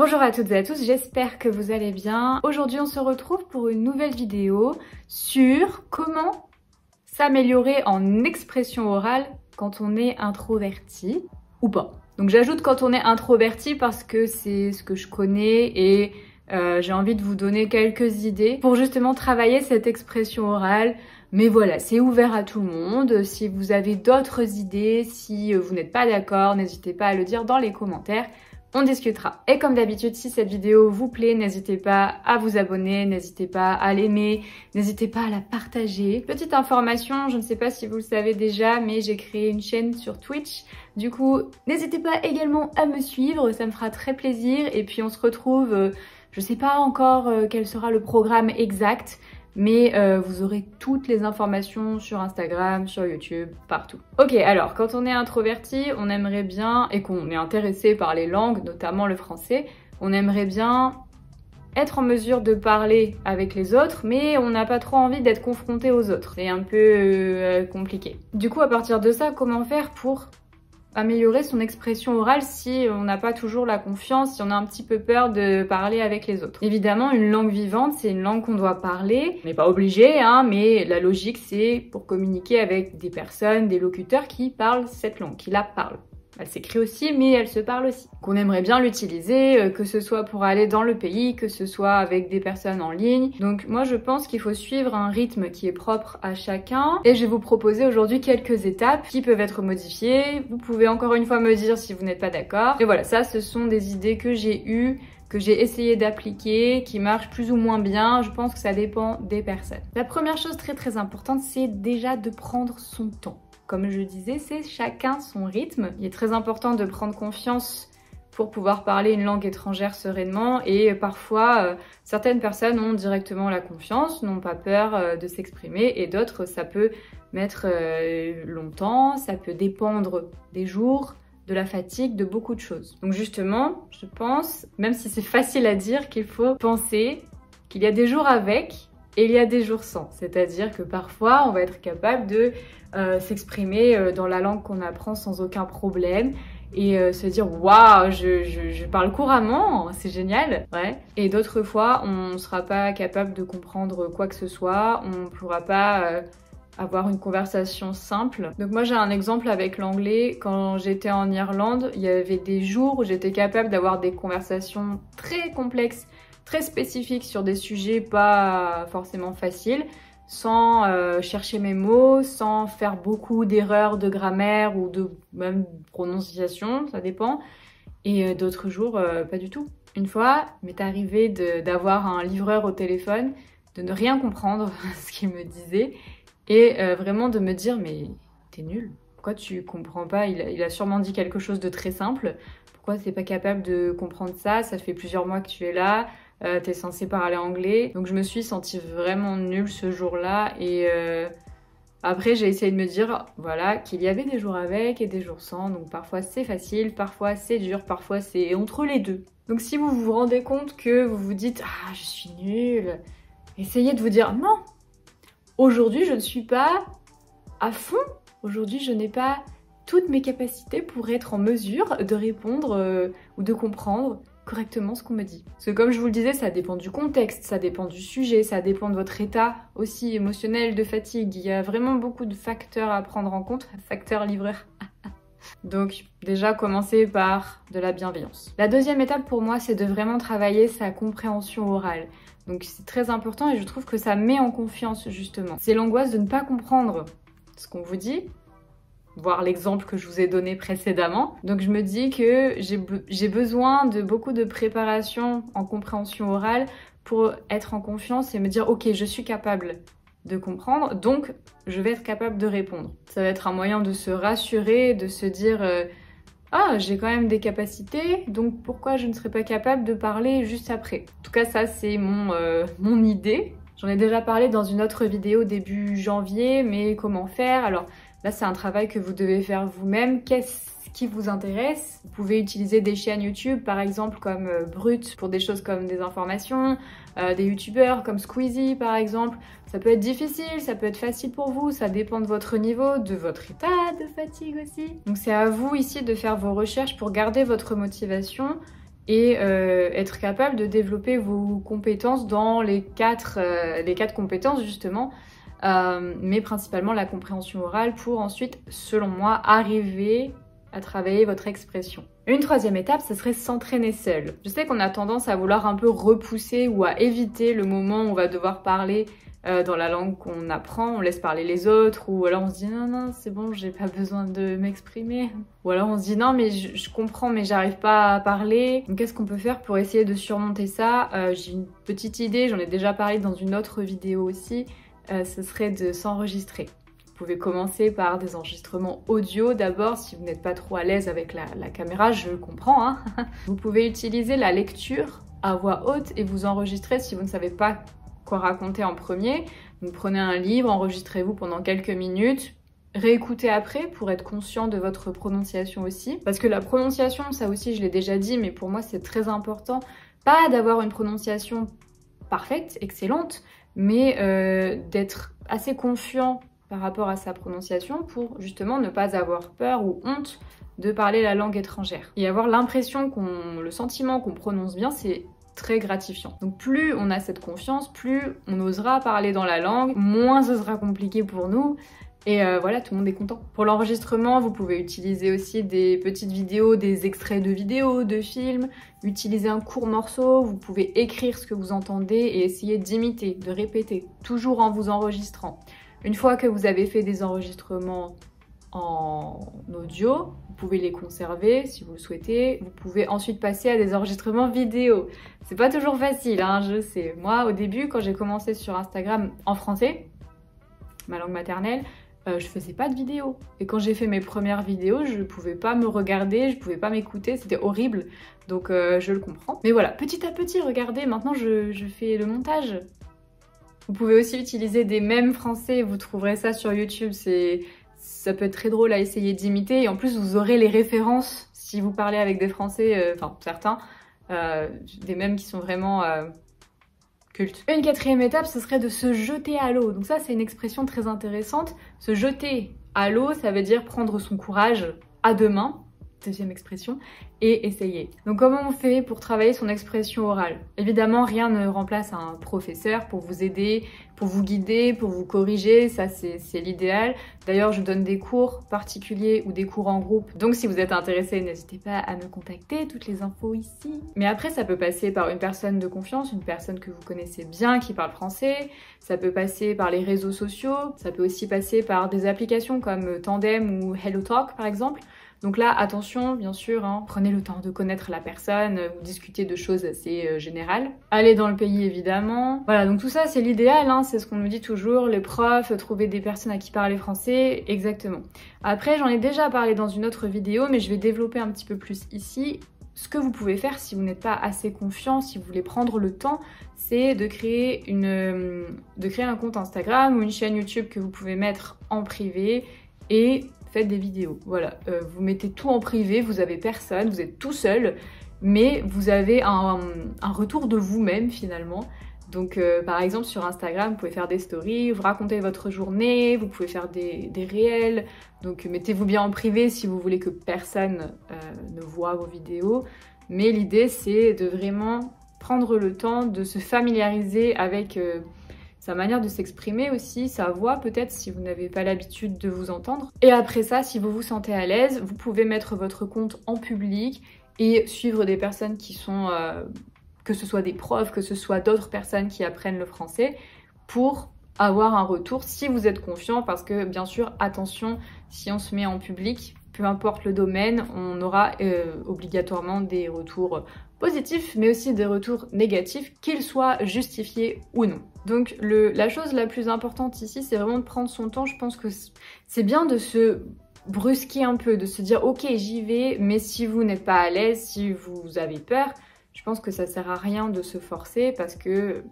Bonjour à toutes et à tous, j'espère que vous allez bien. Aujourd'hui on se retrouve pour une nouvelle vidéo sur comment s'améliorer en expression orale quand on est introverti ou pas. Donc j'ajoute quand on est introverti parce que c'est ce que je connais et j'ai envie de vous donner quelques idées pour justement travailler cette expression orale. Mais voilà, c'est ouvert à tout le monde. Si vous avez d'autres idées, si vous n'êtes pas d'accord, n'hésitez pas à le dire dans les commentaires. On discutera. Et comme d'habitude, si cette vidéo vous plaît, n'hésitez pas à vous abonner, n'hésitez pas à l'aimer, n'hésitez pas à la partager. Petite information, je ne sais pas si vous le savez déjà, mais j'ai créé une chaîne sur Twitch. Du coup, n'hésitez pas également à me suivre, ça me fera très plaisir. Et puis on se retrouve, je sais pas encore quel sera le programme exact, mais vous aurez toutes les informations sur Instagram, sur YouTube, partout. Ok, alors quand on est introverti, on aimerait bien, et qu'on est intéressé par les langues, notamment le français, on aimerait bien être en mesure de parler avec les autres, mais on n'a pas trop envie d'être confronté aux autres. C'est un peu compliqué. Du coup, à partir de ça, comment faire pour améliorer son expression orale si on n'a pas toujours la confiance, si on a un petit peu peur de parler avec les autres? Évidemment, une langue vivante, c'est une langue qu'on doit parler. On n'est pas obligé, hein, mais la logique, c'est pour communiquer avec des personnes, des locuteurs qui parlent cette langue, qui la parlent. Elle s'écrit aussi, mais elle se parle aussi. Qu'on aimerait bien l'utiliser, que ce soit pour aller dans le pays, que ce soit avec des personnes en ligne. Donc moi, je pense qu'il faut suivre un rythme qui est propre à chacun. Et je vais vous proposer aujourd'hui quelques étapes qui peuvent être modifiées. Vous pouvez encore une fois me dire si vous n'êtes pas d'accord. Et voilà, ça, ce sont des idées que j'ai eues, que j'ai essayé d'appliquer, qui marchent plus ou moins bien. Je pense que ça dépend des personnes. La première chose très importante, c'est déjà de prendre son temps. Comme je disais, c'est chacun son rythme. Il est très important de prendre confiance pour pouvoir parler une langue étrangère sereinement et parfois, certaines personnes ont directement la confiance, n'ont pas peur de s'exprimer et d'autres, ça peut mettre longtemps, ça peut dépendre des jours, de la fatigue, de beaucoup de choses. Donc justement, je pense, même si c'est facile à dire, qu'il faut penser qu'il y a des jours avec et il y a des jours sans. C'est-à-dire que parfois, on va être capable de s'exprimer dans la langue qu'on apprend sans aucun problème et se dire waouh, je parle couramment, c'est génial, ouais. Et d'autres fois, on ne sera pas capable de comprendre quoi que ce soit, on ne pourra pas avoir une conversation simple. Donc moi j'ai un exemple avec l'anglais. Quand j'étais en Irlande, il y avait des jours où j'étais capable d'avoir des conversations très complexes, très spécifiques sur des sujets pas forcément faciles, sans chercher mes mots, sans faire beaucoup d'erreurs de grammaire ou de même prononciation, ça dépend. Et d'autres jours, pas du tout. Une fois, il m'est arrivé d'avoir un livreur au téléphone, de ne rien comprendre ce qu'il me disait et vraiment de me dire mais t'es nul, pourquoi tu comprends pas? Il a sûrement dit quelque chose de très simple, pourquoi t'es pas capable de comprendre ça? Ça fait plusieurs mois que tu es là. T'es censé parler anglais. Donc je me suis sentie vraiment nulle ce jour-là et après j'ai essayé de me dire voilà qu'il y avait des jours avec et des jours sans. Donc parfois c'est facile, parfois c'est dur, parfois c'est entre les deux. Donc si vous vous rendez compte que vous vous dites ah je suis nulle, essayez de vous dire non, aujourd'hui je ne suis pas à fond, aujourd'hui je n'ai pas toutes mes capacités pour être en mesure de répondre ou de comprendre correctement ce qu'on me dit. Parce que comme je vous le disais, ça dépend du contexte, ça dépend du sujet, ça dépend de votre état aussi émotionnel, de fatigue. Il y a vraiment beaucoup de facteurs à prendre en compte, facteurs livreurs. Donc déjà commencer par de la bienveillance. La deuxième étape pour moi, c'est de vraiment travailler sa compréhension orale. Donc c'est très important et je trouve que ça met en confiance justement. C'est l'angoisse de ne pas comprendre ce qu'on vous dit, voir l'exemple que je vous ai donné précédemment. Donc je me dis que j'ai besoin de beaucoup de préparation en compréhension orale pour être en confiance et me dire ok, je suis capable de comprendre, donc je vais être capable de répondre. Ça va être un moyen de se rassurer, de se dire ah, j'ai quand même des capacités, donc pourquoi je ne serais pas capable de parler juste après? En tout cas, ça c'est mon idée. J'en ai déjà parlé dans une autre vidéo début janvier, mais comment faire? Alors là, c'est un travail que vous devez faire vous-même. Qu'est-ce qui vous intéresse? Vous pouvez utiliser des chaînes YouTube, par exemple, comme Brut, pour des choses comme des informations, des youtubeurs comme Squeezie, par exemple. Ça peut être difficile, ça peut être facile pour vous, ça dépend de votre niveau, de votre état de fatigue aussi. Donc c'est à vous ici de faire vos recherches pour garder votre motivation et être capable de développer vos compétences dans les quatre compétences justement, mais principalement la compréhension orale pour ensuite, selon moi, arriver à travailler votre expression. Une troisième étape, ce serait s'entraîner seul. Je sais qu'on a tendance à vouloir un peu repousser ou à éviter le moment où on va devoir parler dans la langue qu'on apprend, on laisse parler les autres, ou alors on se dit non, c'est bon, j'ai pas besoin de m'exprimer. Ou alors on se dit non, mais je comprends, mais j'arrive pas à parler. Donc qu'est-ce qu'on peut faire pour essayer de surmonter ça? J'ai une petite idée, j'en ai déjà parlé dans une autre vidéo aussi, ce serait de s'enregistrer. Vous pouvez commencer par des enregistrements audio d'abord, si vous n'êtes pas trop à l'aise avec la caméra, je le comprends. Hein. Vous pouvez utiliser la lecture à voix haute et vous enregistrer si vous ne savez pas quoi raconter en premier. Donc prenez un livre, enregistrez-vous pendant quelques minutes, réécoutez après pour être conscient de votre prononciation aussi. Parce que la prononciation, ça aussi je l'ai déjà dit, mais pour moi c'est très important, pas d'avoir une prononciation parfaite, excellente, mais d'être assez confiant par rapport à sa prononciation pour justement ne pas avoir peur ou honte de parler la langue étrangère. Et avoir l'impression le sentiment qu'on prononce bien, c'est très gratifiant. Donc plus on a cette confiance, plus on osera parler dans la langue, moins ce sera compliqué pour nous. Et voilà, tout le monde est content. Pour l'enregistrement, vous pouvez utiliser aussi des petites vidéos, des extraits de vidéos, de films, utiliser un court morceau, vous pouvez écrire ce que vous entendez et essayer d'imiter, de répéter, toujours en vous enregistrant. Une fois que vous avez fait des enregistrements en audio, vous pouvez les conserver si vous le souhaitez. Vous pouvez ensuite passer à des enregistrements vidéo. C'est pas toujours facile, hein, je sais. Moi, au début, quand j'ai commencé sur Instagram en français, ma langue maternelle, je faisais pas de vidéo. Et quand j'ai fait mes premières vidéos, je pouvais pas me regarder, je pouvais pas m'écouter, c'était horrible. Donc je le comprends. Mais voilà, petit à petit, regardez, maintenant je fais le montage. Vous pouvez aussi utiliser des mèmes français, vous trouverez ça sur YouTube, ça peut être très drôle à essayer d'imiter et en plus vous aurez les références si vous parlez avec des Français, enfin certains, des mèmes qui sont vraiment cultes. Une quatrième étape, ce serait de se jeter à l'eau. Donc ça c'est une expression très intéressante. Se jeter à l'eau, ça veut dire prendre son courage à deux mains. Deuxième expression, et essayer. Donc comment on fait pour travailler son expression orale? Évidemment, rien ne remplace un professeur pour vous aider, pour vous guider, pour vous corriger, ça c'est l'idéal. D'ailleurs, je donne des cours particuliers ou des cours en groupe, donc si vous êtes intéressé, n'hésitez pas à me contacter, toutes les infos ici. Mais après, ça peut passer par une personne de confiance, une personne que vous connaissez bien, qui parle français, ça peut passer par les réseaux sociaux, ça peut aussi passer par des applications comme Tandem ou HelloTalk par exemple. Donc là, attention, bien sûr, hein, prenez le temps de connaître la personne, vous discutez de choses assez générales. Allez dans le pays, évidemment. Voilà, donc tout ça, c'est l'idéal, hein, c'est ce qu'on nous dit toujours, les profs, trouver des personnes à qui parler français, exactement. Après, j'en ai déjà parlé dans une autre vidéo, mais je vais développer un petit peu plus ici. Ce que vous pouvez faire si vous n'êtes pas assez confiant, si vous voulez prendre le temps, c'est de créer un compte Instagram ou une chaîne YouTube que vous pouvez mettre en privé et faites des vidéos. Voilà, vous mettez tout en privé, vous avez personne, vous êtes tout seul, mais vous avez un retour de vous-même finalement. Donc par exemple sur Instagram, vous pouvez faire des stories, vous racontez votre journée, vous pouvez faire des réels. Donc mettez-vous bien en privé si vous voulez que personne ne voit vos vidéos. Mais l'idée c'est de vraiment prendre le temps de se familiariser avec sa manière de s'exprimer aussi, sa voix peut-être si vous n'avez pas l'habitude de vous entendre. Et après ça, si vous vous sentez à l'aise, vous pouvez mettre votre compte en public et suivre des personnes qui sont, que ce soit des profs, que ce soit d'autres personnes qui apprennent le français, pour avoir un retour si vous êtes confiant, parce que bien sûr, attention, si on se met en public, peu importe le domaine, on aura obligatoirement des retours positifs, mais aussi des retours négatifs, qu'ils soient justifiés ou non. Donc la chose la plus importante ici, c'est vraiment de prendre son temps. Je pense que c'est bien de se brusquer un peu, de se dire ok j'y vais, mais si vous n'êtes pas à l'aise, si vous avez peur, je pense que ça sert à rien de se forcer parce que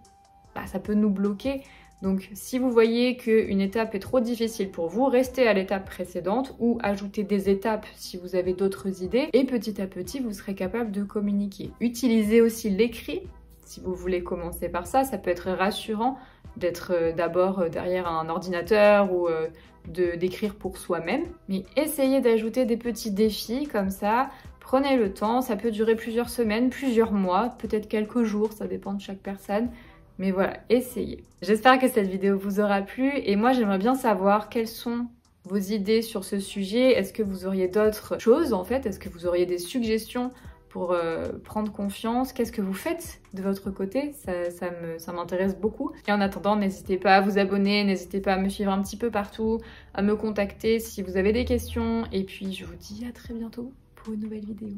ça peut nous bloquer. Donc si vous voyez qu'une étape est trop difficile pour vous, restez à l'étape précédente ou ajoutez des étapes si vous avez d'autres idées et petit à petit vous serez capable de communiquer. Utilisez aussi l'écrit si vous voulez commencer par ça, ça peut être rassurant d'être d'abord derrière un ordinateur ou d'écrire pour soi-même, mais essayez d'ajouter des petits défis comme ça. Prenez le temps, ça peut durer plusieurs semaines, plusieurs mois, peut-être quelques jours, ça dépend de chaque personne. Mais voilà, essayez. J'espère que cette vidéo vous aura plu et moi j'aimerais bien savoir quelles sont vos idées sur ce sujet. Est-ce que vous auriez d'autres choses en fait? Est-ce que vous auriez des suggestions pour prendre confiance? Qu'est-ce que vous faites de votre côté? Ça m'intéresse beaucoup. Et en attendant, n'hésitez pas à vous abonner, n'hésitez pas à me suivre un petit peu partout, à me contacter si vous avez des questions. Et puis je vous dis à très bientôt pour une nouvelle vidéo.